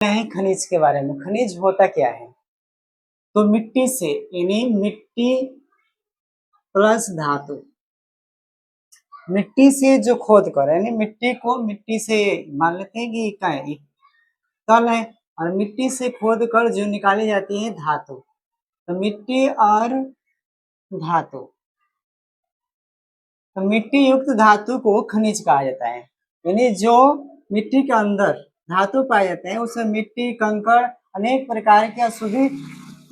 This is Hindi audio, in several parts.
है खनिज के बारे में। खनिज होता क्या है? तो मिट्टी से यानी मिट्टी प्लस धातु, मिट्टी से जो खोद कर यानी मिट्टी को मिट्टी से मान लेते हैं कि क्या है, तल है, और मिट्टी से खोद कर जो निकाली जाती है धातु। तो मिट्टी और धातु, तो मिट्टी युक्त धातु को खनिज कहा जाता है। यानी जो मिट्टी के अंदर धातु पाए जाते हैं उसमें मिट्टी, कंकड़, अनेक प्रकार के अशुद्धि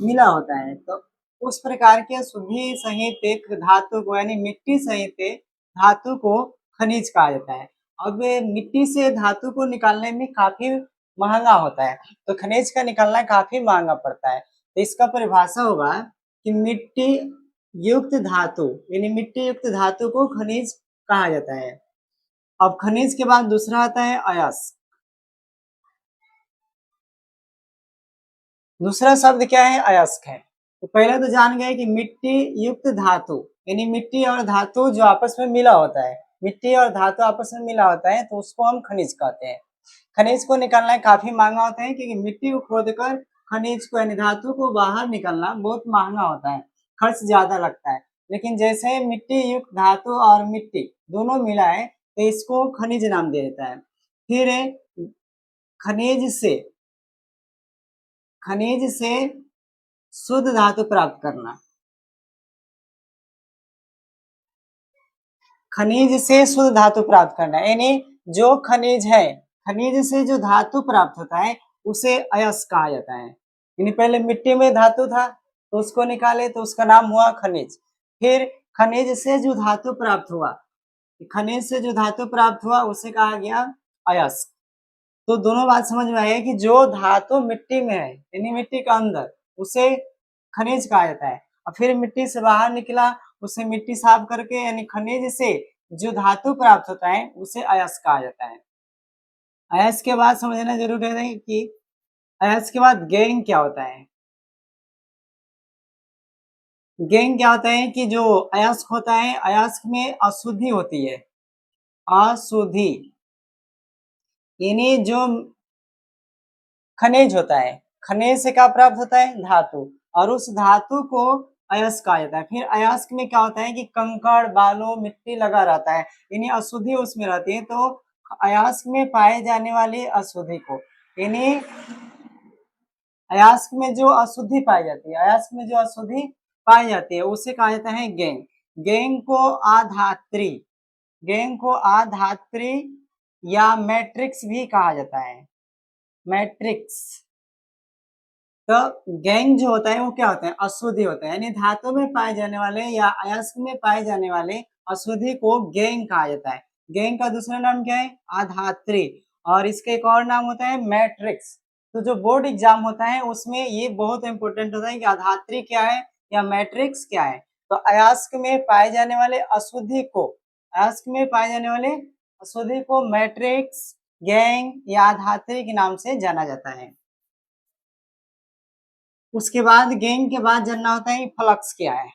मिला होता है। तो उस प्रकार के अशुद्धि सहित एक धातु को यानी मिट्टी सहित धातु को खनिज कहा जाता है। अब मिट्टी से धातु को निकालने में काफी महंगा होता है, तो खनिज का निकालना काफी महंगा पड़ता है। तो इसका परिभाषा होगा कि मिट्टी युक्त धातु यानी मिट्टी युक्त धातु को खनिज कहा जाता है। अब खनिज के बाद दूसरा आता है अयस्क। दूसरा शब्द क्या है? अयस्क है। तो पहले तो जान गए कि मिट्टी युक्त धातु यानी मिट्टी और धातु जो आपस में मिला होता है, मिट्टी और धातु आपस में मिला होता है तो उसको हम खनिज कहते हैं। खनिज को निकालना काफी महंगा होता है क्योंकि मिट्टी को खोदकर खनिज को यानी धातु को बाहर निकालना बहुत महंगा होता है, खर्च ज्यादा लगता है। लेकिन जैसे मिट्टी युक्त धातु और मिट्टी दोनों मिला है तो इसको खनिज नाम दिया जाता है। फिर खनिज से खनिज से शुद्ध धातु प्राप्त करना, खनिज से शुद्ध धातु प्राप्त करना यानी जो खनिज है, खनिज से जो धातु प्राप्त होता है उसे अयस्क कहा जाता है। यानी पहले मिट्टी में धातु था तो उसको निकाले तो उसका नाम हुआ खनिज। फिर खनिज से जो धातु प्राप्त हुआ, खनिज से जो धातु प्राप्त हुआ उसे कहा गया अयस्क। तो दोनों बात समझ में आई है कि जो धातु मिट्टी में है यानी मिट्टी के अंदर उसे खनिज कहा जाता है, और फिर मिट्टी से बाहर निकला उसे मिट्टी साफ करके यानी खनिज से जो धातु प्राप्त होता है उसे अयस्क कहा जाता है। अयस्क के बाद समझना जरूरी है कि अयस्क के बाद गैंग क्या होता है। गैंग क्या होता है कि जो अयस्क होता है, अयस्क में अशुद्धि होती है, अशुद्धि यानी जो खनिज होता है, खनिज से क्या प्राप्त होता है? धातु, और उस धातु को अयस्क कहा जाता है। फिर अयस्क में क्या होता है कि कंकड़, बालू, मिट्टी लगा रहता है यानी अशुद्धि उसमें रहती है। तो अयस्क में पाए जाने वाली अशुद्धि को यानी अयस्क में जो अशुद्धि पाई जाती है, अयस्क में जो अशुद्धि पाई जाती है उसे कहा जाता है गैंग। गैंग को आधात्री, गैंग को आधात्री या मैट्रिक्स भी कहा जाता है, मैट्रिक्स। तो गैंग जो होता है वो क्या होता है? अशुद्धि होता है यानी धातु में पाए जाने वाले या अयस्क में पाए जाने वाले अशुद्धि को गैंग कहा जाता है। गैंग का दूसरा नाम क्या है? आधात्री, और इसका एक और नाम होता है मैट्रिक्स। तो जो बोर्ड एग्जाम होता है उसमें ये बहुत इंपॉर्टेंट होता है कि आधात्री क्या है या मैट्रिक्स क्या है। तो अयस्क में पाए जाने वाले अशुद्धि को, अयस्क में पाए जाने वाले अशुद्धि को मैट्रिक्स, गैंग या आधात्री के नाम से जाना जाता है। उसके बाद गैंग के बाद जानना होता है फ्लक्स क्या है।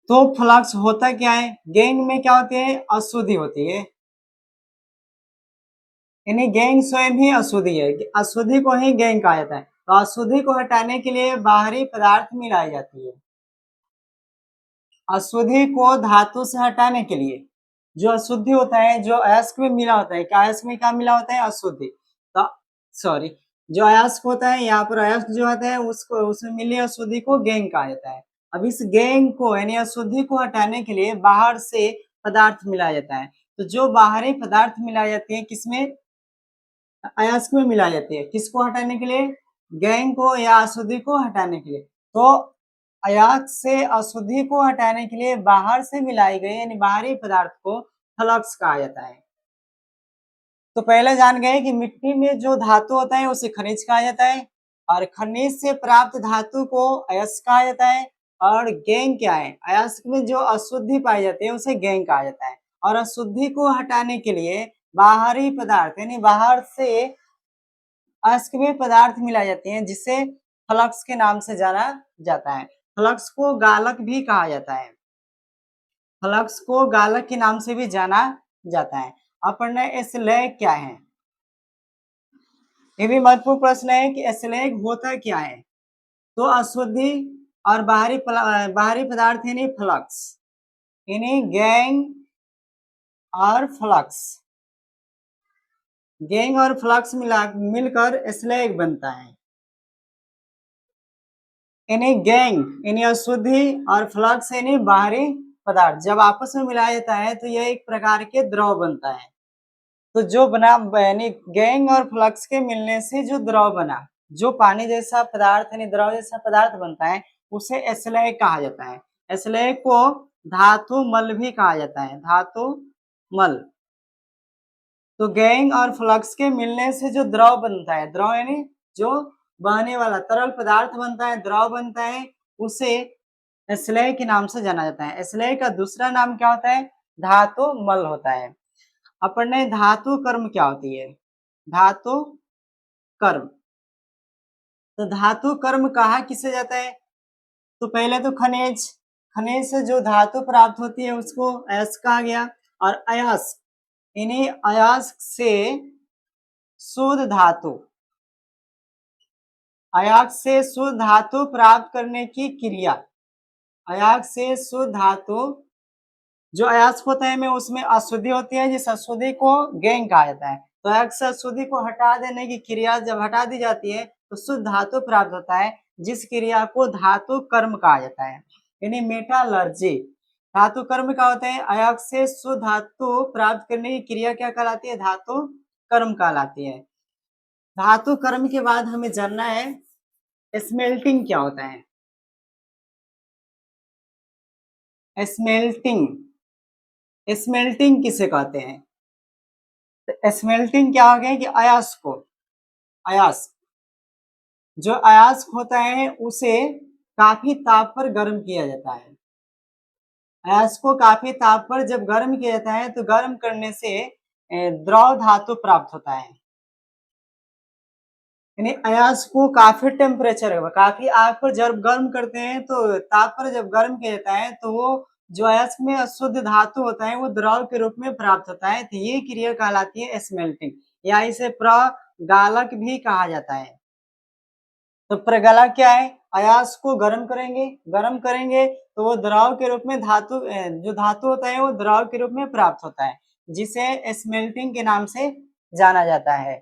तो फ्लक्स होता क्या है? गैंग में क्या होती है? अशुद्धि होती है, यानी गैंग स्वयं ही अशुद्धि है, अशुद्धि को ही गैंग कहा जाता है। तो अशुद्धि को हटाने के लिए बाहरी पदार्थ मिलाई जाती है। अशुद्धि को धातु से हटाने के लिए जो अशुद्धि होता है, जो अयस्क में मिला होता है, अयस्क में क्या मिला होता है? अशुद्धि। तो सॉरी, जो अयस्क होता है, यहाँ पर अयस्क जो होता है उसको, उसमें मिली अशुद्धि को गैंग कहा जाता है। अब इस गैंग को यानी अशुद्धि को हटाने के लिए बाहर से पदार्थ मिलाया जाता है। तो जो बाहरी पदार्थ मिलाई जाती है किसमें? अयस्क में मिलाई जाती है। किसको हटाने के लिए? गैंग को या अशुद्धि को हटाने के लिए। तो अयस्क से अशुद्धि को हटाने के लिए बाहर से मिलाई गई यानी बाहरी पदार्थ को फ्लक्स कहा जाता है। तो पहले जान गए कि मिट्टी में जो धातु होता है उसे खनिज कहा जाता है, और खनिज से प्राप्त धातु को अयस्क कहा जाता है। और गैंग क्या है? अयस्क में जो अशुद्धि पाई जाती है उसे गैंग कहा जाता है। और अशुद्धि को हटाने के लिए बाहरी पदार्थ यानी बाहर से अयस्क में पदार्थ मिलाई जाती हैं जिसे फ्लक्स के नाम से जाना जाता है। फ्लक्स को गालक भी कहा जाता है, फ्लक्स को गालक के नाम से भी जाना जाता है। अब पढ़ना है स्लैग क्या है। ये भी महत्वपूर्ण प्रश्न है कि स्लैग होता क्या है। तो अशुद्धि और बाहरी पदार्थ यानी फ्लक्स, यानी गैंग और फ्लक्स, गैंग और फ्लक्स मिलकर स्लैग बनता है। यानी गैंग यानी अशुद्धि और फ्लक्स यानी बाहरी पदार्थ जब आपस में मिलाया जाता है तो यह एक प्रकार के द्रव बनता है। तो जो बना यानी गैंग और फ्लक्स के मिलने से जो द्रव बना, जो पानी जैसा पदार्थ यानी द्रव जैसा पदार्थ बनता है उसे स्लैग कहा जाता है। स्लैग को धातु मल भी कहा जाता है, धातु मल। तो गैंग और फ्लक्स के मिलने से जो द्रव बनता है, द्रव यानी जो बहने वाला तरल पदार्थ बनता है, द्रव बनता है, उसे स्लैग के नाम से जाना जाता है। स्लैग का दूसरा नाम क्या होता है? धातु मल होता है। अब पढ़ना है धातु कर्म क्या होती है। धातु कर्म, तो धातु कर्म कहा किसे जाता है? तो पहले तो खनिज, खनिज से जो धातु प्राप्त होती है उसको अयस्क कहा गया। और अयस्क यानी अयस्क से शुद्ध धातु, अयस्क से शुद्ध धातु प्राप्त करने की क्रिया, अयस्क से शुद्ध धातु जो अयस्क होता है में उसमें अशुद्धि होती है, जिस अशुद्धि को गैंग कहा जाता है। तो अयस्क से अशुद्धि को हटा देने की क्रिया जब हटा दी जाती है तो शुद्ध धातु प्राप्त होता है, जिस क्रिया को धातु कर्म कहा जाता है, यानी मेटालर्जी। धातु कर्म क्या होते हैं? अयस्क से शुद्ध धातु प्राप्त करने की क्रिया क्या कहलाती है? धातु कर्म कहलाती है। धातु कर्म के बाद हमें जानना है स्मेल्टिंग क्या होता है। स्मेल्टिंग, स्मेल्टिंग किसे कहते हैं? तो स्मेल्टिंग क्या हो गया कि अयस्क को, अयस्क जो अयस्क होता है उसे काफी ताप पर गर्म किया जाता है। अयस्क को काफी ताप पर जब गर्म किया जाता है तो गर्म करने से द्रव धातु प्राप्त होता है। यानी अयस्क को काफी टेम्परेचर, काफी आग पर जब गर्म करते हैं तो ताप पर जब गर्म किया जाता है तो वो जो अयस्क में अशुद्ध धातु होता है वो द्रव के रूप में प्राप्त होता है। तो ये क्रिया कहलाती है स्मेल्टिंग, या इसे प्रगालक भी कहा जाता है। तो प्रगालक क्या है? अयस्क को गर्म करेंगे, गर्म करेंगे तो वो द्रव के रूप में धातु, जो धातु होता है वो द्रव के रूप में प्राप्त होता है, जिसे स्मेल्टिंग के नाम से जाना जाता है।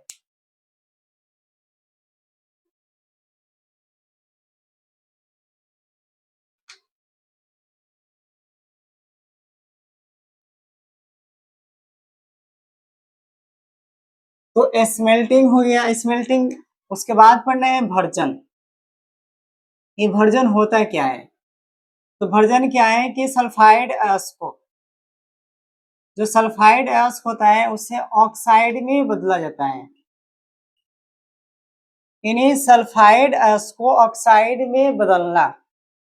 तो स्मेल्टिंग हो गया, स्मेल्टिंग। उसके बाद पढ़ना है भर्जन। ये भर्जन होता क्या है? तो भर्जन क्या है कि सल्फाइड अयस्क को, जो सल्फाइड अयस्क होता है उसे ऑक्साइड में बदला जाता है। इन्हीं सल्फाइड अयस्क को ऑक्साइड में बदलना,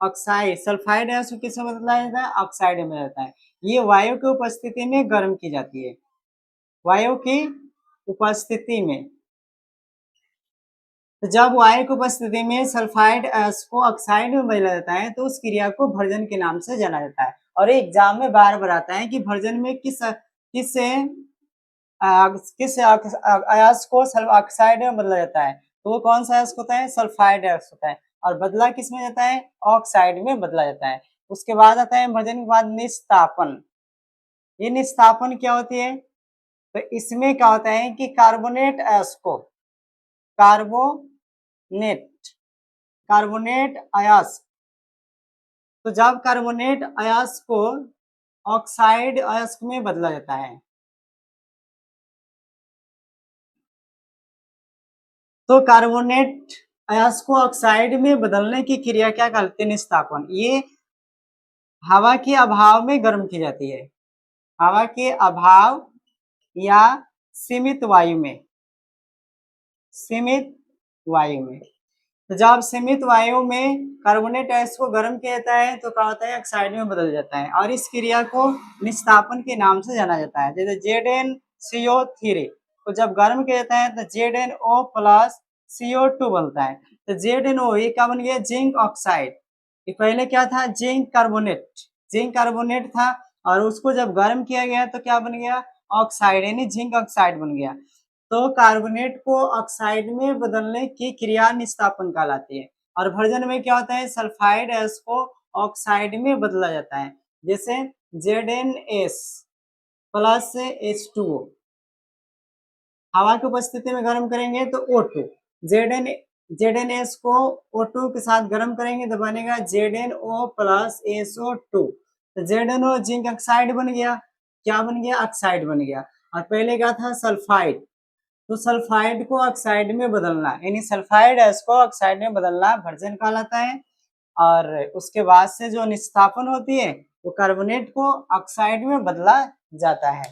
ऑक्साइड सल्फाइड अयस्क को किसमें बदला जाता है? ऑक्साइड में जाता है। ये वायु की उपस्थिति में गर्म की जाती है, वायु की उपस्थिति में। तो जब वायु की उपस्थिति में सल्फाइड अयस्क को ऑक्साइड में बदला जाता है तो उस क्रिया को भर्जन के नाम से जाना जाता है। और एग्जाम में बार बार आता है कि भर्जन में किस अयस्क को ऑक्साइड में बदला जाता है। तो वो कौन सा अयस्क होता है? सल्फाइड अयस्क होता है। और बदला किस में जाता है? ऑक्साइड में बदला जाता है। उसके बाद आता है भर्जन के बाद निस्तापन। ये निस्तापन क्या होती है? तो इसमें क्या होता है कि कार्बोनेट अयस्क को, कार्बोनेट अयस्क, तो जब कार्बोनेट अयस्क को ऑक्साइड अयस्क में बदला जाता है तो कार्बोनेट अयस्क को ऑक्साइड में बदलने की क्रिया क्या कहते हैं? निस्तापन। ये हवा के अभाव में गर्म की जाती है, हवा के अभाव या सीमित वायु में, सीमित वायु में। तो जब सीमित वायु में कार्बोनेट अयस्क को गर्म किया जाता है तो क्या होता है? ऑक्साइड में बदल जाता है, और इस क्रिया को निस्तापन के नाम से जाना जाता है। जैसे ZnCO3 को जब गर्म किया जाता है तो ZnO प्लस CO2 बनता है। तो ZnO ये क्या बन गया? Zinc oxide. ये पहले क्या था? जिंक कार्बोनेट, जिंक कार्बोनेट था, और उसको जब गर्म किया गया तो क्या बन गया? ऑक्साइड यानी जिंक ऑक्साइड बन गया। तो कार्बोनेट को ऑक्साइड में बदलने की क्रिया निस्तापन कहलाती है। और भर्जन में क्या होता है, सल्फाइड एस को ऑक्साइड में बदला जाता है, जैसे ZnS प्लस H2O। हवा की उपस्थिति में गर्म करेंगे तो O2, ZnS को O2 के साथ गर्म करेंगे तो बनेगा ZnO प्लस SO2। तो ZnO जिंक ऑक्साइड बन गया, क्या बन गया, ऑक्साइड बन गया। और पहले क्या था, सल्फाइड। तो सल्फाइड को ऑक्साइड में बदलना, यानी सल्फाइड एस को ऑक्साइड में बदलना भर्जन कहलाता है। और उसके बाद से जो निस्तापन होती है वो कार्बोनेट को ऑक्साइड में बदला जाता है।